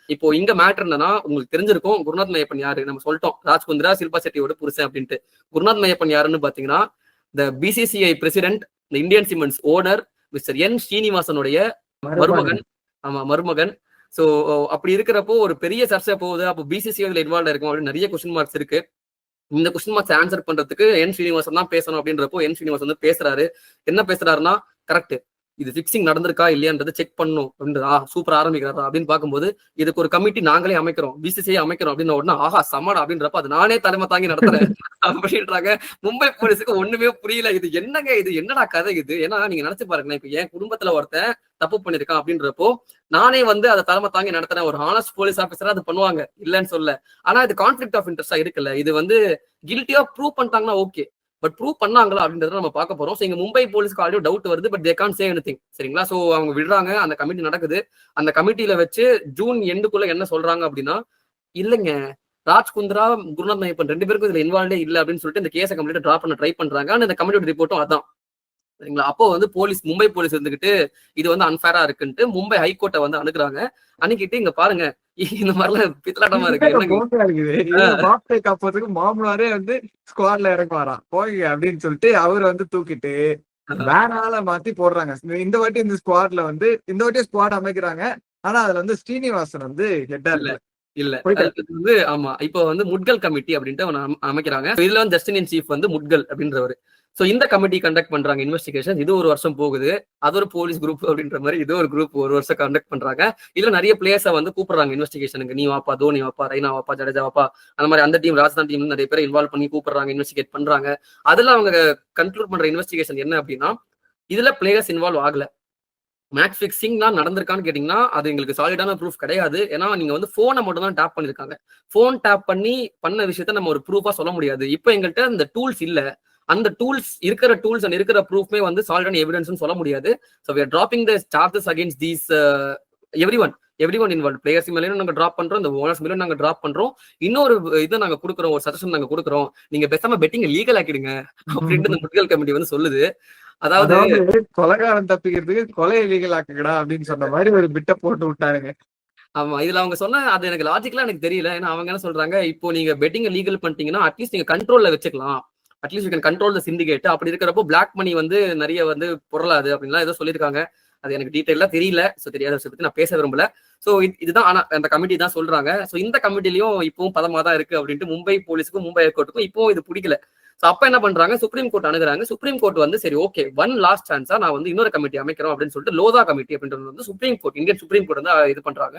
இப்போ இங்க மேட்டர் என்னன்னா, உங்களுக்கு தெரிஞ்சிருக்கும் குருநாத் மையப்பன் யாரு நம்ம சொல்லிட்டோம். ராஜ் குந்திரா ஷில்பா செட்டியோட புருஷன் அப்படின்ட்டு. குருநாத் மையப்பன் யாருன்னு பாத்தீங்கன்னா, இந்த பிசிசிஐ பிரசிடென்ட், இந்த இந்தியன் சிமெண்ட்ஸ் ஓனர் மிஸ்டர் என் ஸ்ரீனிவாசனுடைய மருமகன். ஆமா, மருமகன். சோ அப்படி இருக்கிறப்போ ஒரு பெரிய சர்ச்சை போகுது. அப்போ பிசிசிஐ இன்வால்வ் இருக்கும் அப்படின்னு நிறைய கொஸ்டின் மார்க்ஸ் இருக்கு. இந்த கொஸ்டின் மார்க்ஸ் ஆன்சர் பண்றதுக்கு என் ஸ்ரீனிவாசன் தான் பேசணும் அப்படின்றப்போ என் ஸ்ரீனிவாசன் வந்து பேசுறாரு. என்ன பேசுறாருன்னா, கரெக்ட், இது பிக்சிங் நடந்திருக்கா இல்லையான்றதை செக் பண்ணணும் அப்படின்றா சூப்பர் ஆரம்பிக்கிறாரா அப்படின்னு பார்க்கும்போது, இதுக்கு ஒரு கமிட்டி நாங்களே அமைக்கிறோம், பிசிசிஐ அமைக்கிறோம் அப்படின்னு உடனே ஆஹா சமாடா அப்படின்றப்ப அது நானே தலைமை தாங்கி நடத்துறேன் அப்படின்றாங்க. மும்பை போலீஸுக்கு ஒண்ணுமே புரியல. இது என்னங்க, இது என்னடா கதை இது? ஏன்னா நீங்க நினைச்சு பாருங்க, இப்ப என் குடும்பத்துல ஒருத்தன் தப்பு பண்ணிருக்கான் அப்படின்றப்போ நானே வந்து அதை தலைமை தாங்கி நடத்துறேன். ஒரு ஹானஸ்ட் போலீஸ் ஆபீசரா அது பண்ணுவாங்க, இல்லன்னு சொல்ல. ஆனா இது கான்ஃபிளிக்ட் ஆஃப் இன்ட்ரெஸ்டா இருக்குல்ல. இது வந்து கில்ட்டியா ப்ரூவ் பண்ணிட்டாங்கன்னா ஓகே, பட் ப்ரூவ் பண்ணாங்களா அப்படின்றத நம்ம பார்க்க போறோம். இங்க மும்பை போலீஸ்க்கு ஆல்ரெடி டவுட் வருது, but they can't say anything. சரிங்களா? சோ அவங்க விடுறாங்க, அந்த கமிட்டி நடக்குது. அந்த கமிட்டியில வச்சு ஜூன் எண்டுக்குள்ள என்ன சொல்றாங்க அப்படின்னா, இல்லைங்க, ராஜ் குந்திரா, குருநாத் மையப்பன் 2 பேருக்கும் இதுல இன்வால்வ்டே இல்ல அப்படின்னு சொல்லிட்டு இந்த கேஸை கம்ப்ளீட்டா டிராப் பண்ண ட்ரை பண்றாங்க. ஆனா இந்த கமிட்டியோட ரிப்போர்ட்டும் அதான். சரிங்களா? அப்போ வந்து மும்பை போலீஸ் இருந்துகிட்டு இது வந்து அன்ஃபேரா இருக்குன்ட்டு மும்பை ஹைகோர்ட்டை வந்து அணுகுறாங்க. அணுகிட்டு இங்க பாருங்க, இந்த மாதிரிலாம் பித்தலாட்டமா இருக்கு. காப்பதுக்கு மாமனாரே வந்து ஸ்குவாட்ல இறங்குவாராம், போங்க அப்படின்னு சொல்லிட்டு அவர் வந்து தூக்கிட்டு வேற ஆளை மாத்தி போடுறாங்க. இந்த வாட்டி இந்த ஸ்குவாட்ல வந்து இந்த வாட்டி ஸ்குவாட் அமைக்கிறாங்க. ஆனா அதுல வந்து ஸ்ரீனிவாசன் வந்து ஹெட்டா இல்ல வந்து ஆமா, இப்போ வந்து முட்கல் கமிட்டி அப்படின்ட்டு அமைக்கிறாங்க. இதுல வந்து ஜஸ்டின் சீஃப் வந்து முட்கல் அப்படின்றவர். சோ இந்த கமிட்டி கண்டக்ட் பண்றாங்க இன்வெஸ்டிகேஷன். இது ஒரு வருஷம் போகுது. அது ஒரு போலீஸ் குரூப் அப்படின்ற மாதிரி இது ஒரு குரூப் ஒரு வருஷம் கண்டக்ட் பண்றாங்க. இதுல நிறைய பிளேயர்ஸை வந்து கூப்பிடுறாங்க இன்வெஸ்டிகேஷனுக்கு. நீ வாப்பா, தோனி வாப்பா, ரெய்னா வாப்பா, ஜடேஜா வாப்பா, அந்த மாதிரி அந்த டீம், ராஜஸ்தான் டீம் நிறைய பேர் இன்வால்வ் பண்ணி கூப்பிடுறாங்க, இன்வெஸ்டிகேட் பண்றாங்க. அதுல அவங்க கன்க்ளூட் பண்ற இன்வெஸ்டிகேஷன் என்ன அப்படின்னா, இதுல பிளேயர்ஸ் இன்வால்வ் ஆகல. மேட்ச் பிக்சிங் தான் நடந்திருக்கான்னு கேட்டீங்கன்னா அது எங்களுக்கு சாலிடான ப்ரூஃப் கிடையாது. ஏன்னா நீங்க வந்து போனை மட்டும் தான் டேப் பண்ணிருக்காங்க. போன் டேப் பண்ணி பண்ண விஷயத்த நம்ம ஒரு ப்ரூஃபா சொல்ல முடியாது. இப்போ எங்கள்கிட்ட அந்த டூல்ஸ் இல்ல. அந்த டூல்ஸ் இருக்கிற டூல்ஸ் அண்ட் இருக்கிற ப்ரூஃப்மே வந்து சாலிடான எவிடன்ஸ் சொல்ல முடியாது. So we are dropping the charges against these everyone involve. Players மேலேயும் நாங்க டிராப் பண்றோம், இந்த ஓனர்ஸ் மேலும் நாங்க டிராப் பண்றோம். இன்னொரு இதை நாங்க கொடுக்குறோம், ஒரு சஜஷன் நாங்க கொடுக்குறோம், நீங்க பேசாம பெட்டிங் லீகல் ஆக்கிடுங்க அப்படின்ட்டு இந்த முட்கல் கமிட்டி வந்து சொல்லுது. அதாவது கொலைகாரன் தப்பிக்கிறதுக்கு கொலையை லீகல் ஆக்குங்கடா அப்படின்னு சொன்ன மாதிரி ஒரு பிட்ட போட்டு விட்டாருங்க. ஆமா, இதுல அவங்க சொன்ன அது எனக்கு லாஜிக்கலா எனக்கு தெரியல. ஏன்னா அவங்க என்ன சொல்றாங்க, இப்போ நீங்க பெட்டிங் லீகல் பண்ணிட்டீங்கன்னா அட்லீஸ்ட் நீங்க கண்ட்ரோல்ல வச்சுக்கலாம், at least you can control the syndicate. அப்படி இருக்கிறப்போ பிளாக் மணி வந்து நிறைய வந்து பொருளாது அப்படின்லாம் ஏதோ சொல்லியிருக்காங்க. அது எனக்கு டீட்டெயிலா தெரியல. ஸோ தெரியாத விஷயத்தை பத்தி நான் பேச விரும்பல. ஸோ இதுதான் ஆனா அந்த கமிட்டி தான் சொல்றாங்க. ஸோ இந்த கமிட்டிலையும் இப்பவும் பதமா தான் இருக்கு அப்படின்ட்டு மும்பை போலீஸுக்கும் மும்பை ஹைகோர்ட்டுக்கும் இப்பவும் இது பிடிக்கல. ஸோ அப்ப என்ன பண்றாங்க, சுப்ரீம் கோர்ட் அணுகுறாங்க. சுப்ரீம் கோர்ட் வந்து சரி ஓகே, ஒன் லாஸ்ட் சான்ஸா நான் வந்து இன்னொரு கமிட்டி அமைக்கிறோம் அப்படின்னு சொல்லிட்டு லோதா கமிட்டி அப்படின்றது வந்து supreme court, Indian supreme court வந்து இது பண்றாங்க.